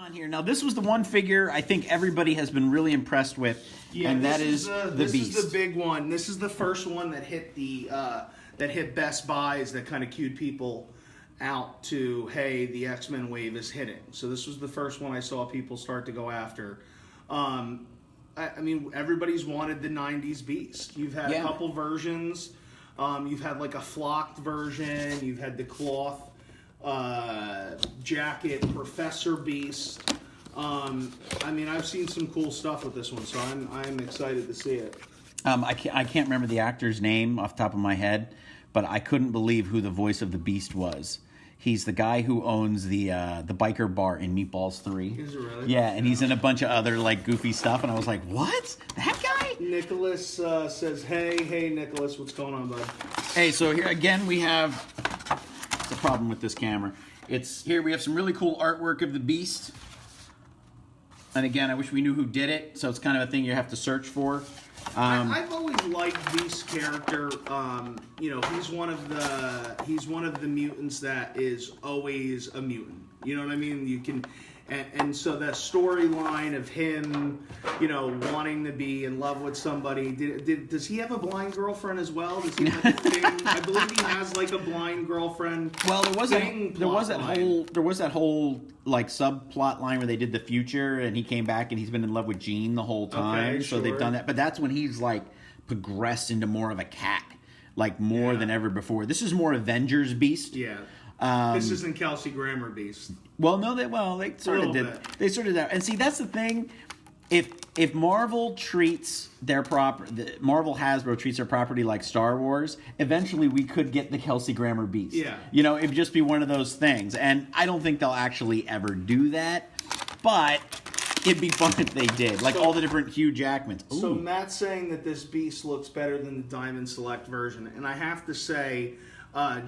on here. Now, this was the one figure I think everybody has been really impressed with, and that is the Beast. This is the big one. This is the first one that hit the that hit Best Buys that kind of cued people out to, hey, the X-Men wave is hitting. So this was the first one I saw people start to go after. I mean, everybody's wanted the 90s Beast. You've had a couple versions. You've had like a flocked version. You've had the cloth jacket Professor Beast. I mean, I've seen some cool stuff with this one, so I'm excited to see it. I can't remember the actor's name off the top of my head, but I couldn't believe who the voice of the Beast was. He's the guy who owns the biker bar in Meatballs 3. Is it really? Yeah, and he's in a bunch of other like goofy stuff, and I was like, what? That guy? Nicholas says, hey, Nicholas, what's going on, bud? Hey, so here again we have the problem with this camera. Here we have some really cool artwork of the Beast. And again, I wish we knew who did it, so it's kind of a thing you have to search for. I've always liked Beast's character. You know, he's one of the mutants that is always a mutant. You know what I mean? You can, and so that storyline of him, you know, wanting to be in love with somebody. Does he have a blind girlfriend as well? Does he have a thing? I believe he has like a blind girlfriend. Well, there was that whole like subplot line where they did the future, and he came back and he's been in love with Jean the whole time. Okay, so they've done that, but that's when he's like progressed into more of a cat, like more than ever before. This is more Avengers Beast. Yeah. This isn't Kelsey Grammer Beast. Well, no, they sort of did. They sort of did. And see, that's the thing. If Marvel treats their Marvel Hasbro treats their property like Star Wars, eventually we could get the Kelsey Grammer Beast. Yeah. You know, it'd just be one of those things. And I don't think they'll actually ever do that. But it'd be fun if they did. Like all the different Hugh Jackmans. Ooh. So Matt's saying that this Beast looks better than the Diamond Select version. And I have to say,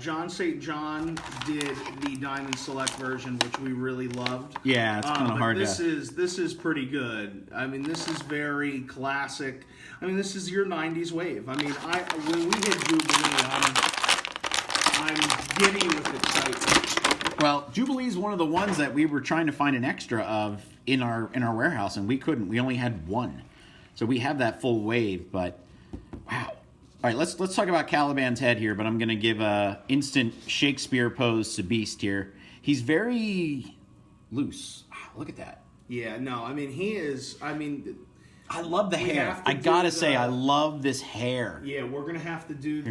John St. John did the Diamond Select version, which we really loved. Yeah, it's kind of hard this is pretty good. I mean, this is very classic. I mean, this is your 90s wave. I mean, when we hit Jubilee, I'm giddy with excitement. Well, Jubilee is one of the ones that we were trying to find an extra of in our warehouse, and we couldn't. We only had one. So we have that full wave, but wow. All right, let's talk about Caliban's head here, but I'm going to give a instant Shakespeare pose to Beast here. He's very loose. Wow, look at that. Yeah, no, I mean, he is, I mean... I love the hair. I got to say, I love this hair. Yeah, we're going to have to do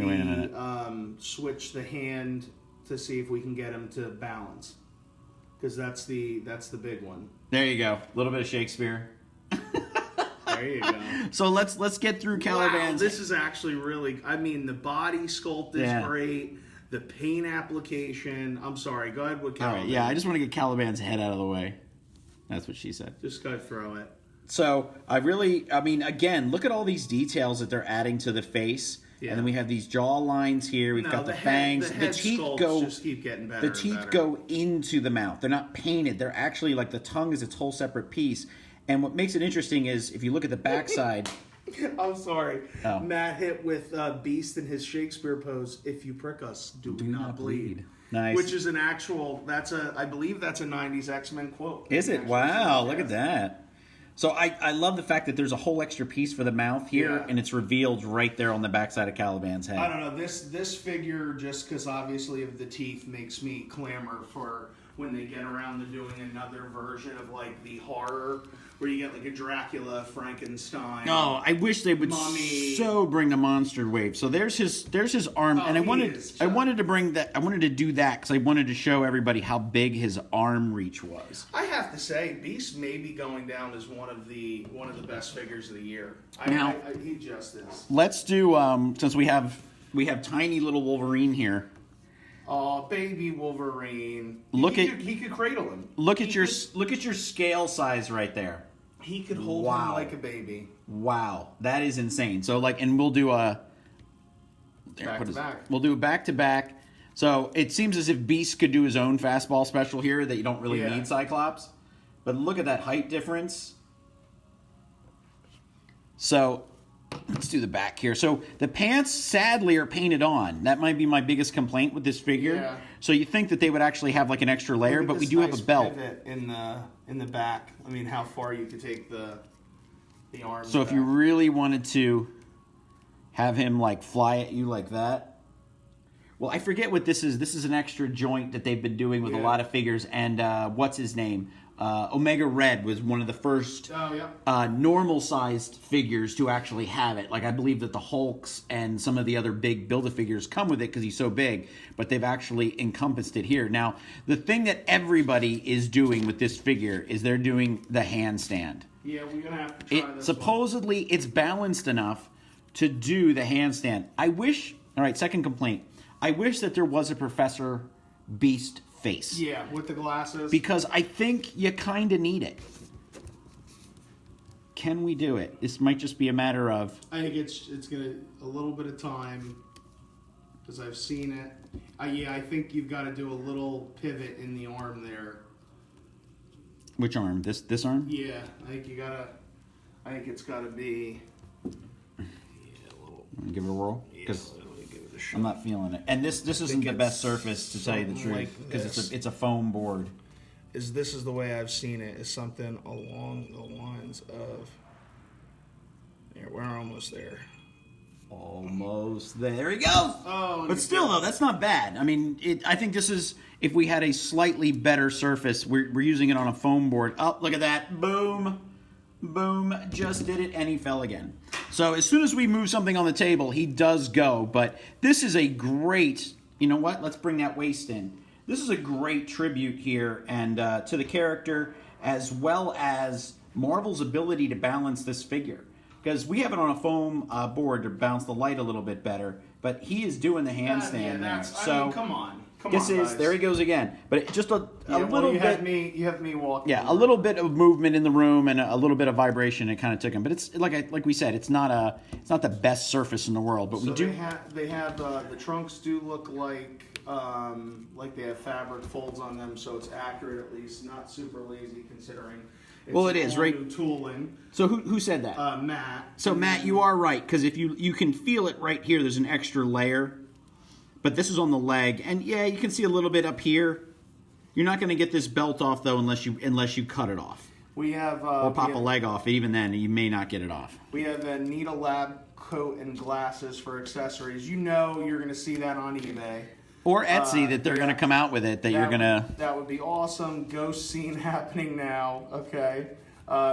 switch the hand to see if we can get him to balance. Because that's the big one. There you go. A little bit of Shakespeare. There you go. So let's get through Caliban's. Wow, this is actually really. I mean, the body sculpt is great. The paint application. I'm sorry. Go ahead with Caliban. All right. Yeah, I just want to get Caliban's head out of the way. That's what she said. Just go throw it. So I mean, again, look at all these details that they're adding to the face. Yeah. And then we have these jaw lines here. We've got the fangs. The teeth just keep getting better. The teeth go into the mouth. They're not painted. They're actually like the tongue is its whole separate piece. And what makes it interesting is if you look at the backside. I'm sorry. Oh. Matt hit with Beast in his Shakespeare pose. If you prick us, do not bleed. Nice. Which is an actual. I believe that's a '90s X-Men quote. Is it? Wow! Look at that. So I love the fact that there's a whole extra piece for the mouth here, and it's revealed right there on the backside of Caliban's head. I don't know. This figure, just because obviously of the teeth, makes me clamor for when they get around to doing another version of like the horror, where you get like a Dracula, Frankenstein. Oh, I wish they would so bring the monster wave. So there's his arm, and I wanted to bring that. I wanted to do that because I wanted to show everybody how big his arm reach was. I have to say, Beast may be going down as one of the best figures of the year. He just is. Let's do since we have tiny little Wolverine here. Oh, baby Wolverine! He could cradle him. Look at your scale size right there. He could hold him like a baby. Wow, that is insane. So and we'll do a back to back. We'll do a back to back. So it seems as if Beast could do his own fastball special here that you don't really need Cyclops. But look at that height difference. So Let's do the back here. So the pants, sadly, are painted on. That might be my biggest complaint with this figure. Yeah. So you think that they would actually have like an extra layer, but we do have a belt. Pivot in the back. I mean, how far you could take the arms. So if you really wanted to have him like fly at you like that. Well, I forget what this is. This is an extra joint that they've been doing with a lot of figures. And what's his name? Omega Red was one of the first normal-sized figures to actually have it. Like, I believe that the Hulks and some of the other big Build-A-Figures come with it because he's so big, but they've actually encompassed it here. Now, the thing that everybody is doing with this figure is they're doing the handstand. Yeah, we're going to have to try this Supposedly, it's balanced enough to do the handstand. I wish... All right, second complaint. I wish that there was a Professor Beast face. Yeah, with the glasses. Because I think you kind of need it. Can we do it? This might just be a matter of... I think it's gonna a little bit of time because I've seen it. Yeah, I think you've got to do a little pivot in the arm there. Which arm? This arm? Yeah, I think you gotta. I think it's got to be. Give it a whirl. Because give it a shot. I'm not feeling it. And this isn't the best surface, to tell you the truth, because it's a foam board. This is the way I've seen it, is something along the lines of... Yeah, we're almost there. Almost there he goes! Oh, but still, though, that's not bad. I mean, I think this is... If we had a slightly better surface, we're using it on a foam board. Oh, look at that. Boom. Boom. Just did it, and he fell again. So as soon as we move something on the table, he does go. But this is a great... You know what? Let's bring that waist in. This is a great tribute here and to the character, as well as Marvel's ability to balance this figure. Because we have it on a foam board to bounce the light a little bit better, but he is doing the handstand there. So I mean, come on, guys. There he goes again. But just a little bit. You have me walking. Yeah, a little bit of movement in the room and a little bit of vibration. It kind of took him, but it's like we said, it's not the best surface in the world. But so we do. They have the trunks do look like they have fabric folds on them, so it's accurate at least, not super lazy considering. Well, it is, right? New tooling. So who said that? Matt. So Matt, you are right, because if you can feel it right here, there's an extra layer. But this is on the leg, and yeah, you can see a little bit up here. You're not going to get this belt off though unless you cut it off. We have or pop a leg off. Even then, you may not get it off. We have a Nita Lab coat and glasses for accessories. You know, you're going to see that on eBay. Or Etsy, that they're going to come out with it, that you're going to... That would be awesome. Ghost scene happening now, okay?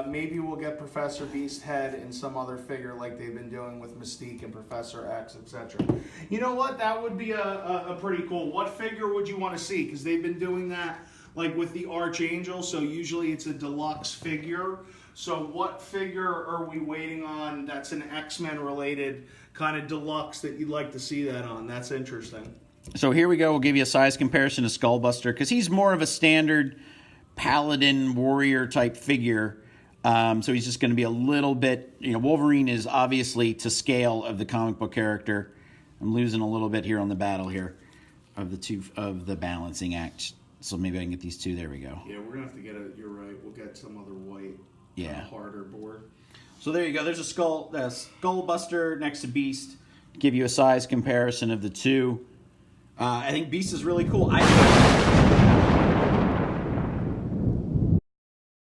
Maybe we'll get Professor Beast head in some other figure like they've been doing with Mystique and Professor X, etc. You know what? That would be a pretty cool... What figure would you want to see? Because they've been doing that like with the Archangel, so usually it's a deluxe figure. So what figure are we waiting on that's an X-Men related kind of deluxe that you'd like to see that on? That's interesting. So here we go. We'll give you a size comparison to Skullbuster, because he's more of a standard paladin warrior type figure. So he's just going to be a little bit, Wolverine is obviously to scale of the comic book character. I'm losing a little bit here on the battle here of the balancing act. So maybe I can get these two. There we go. Yeah, we're going to have to get it. You're right. We'll get some other white, harder board. So there you go. There's a Skullbuster next to Beast. Give you a size comparison of the two. I think Beast is really cool.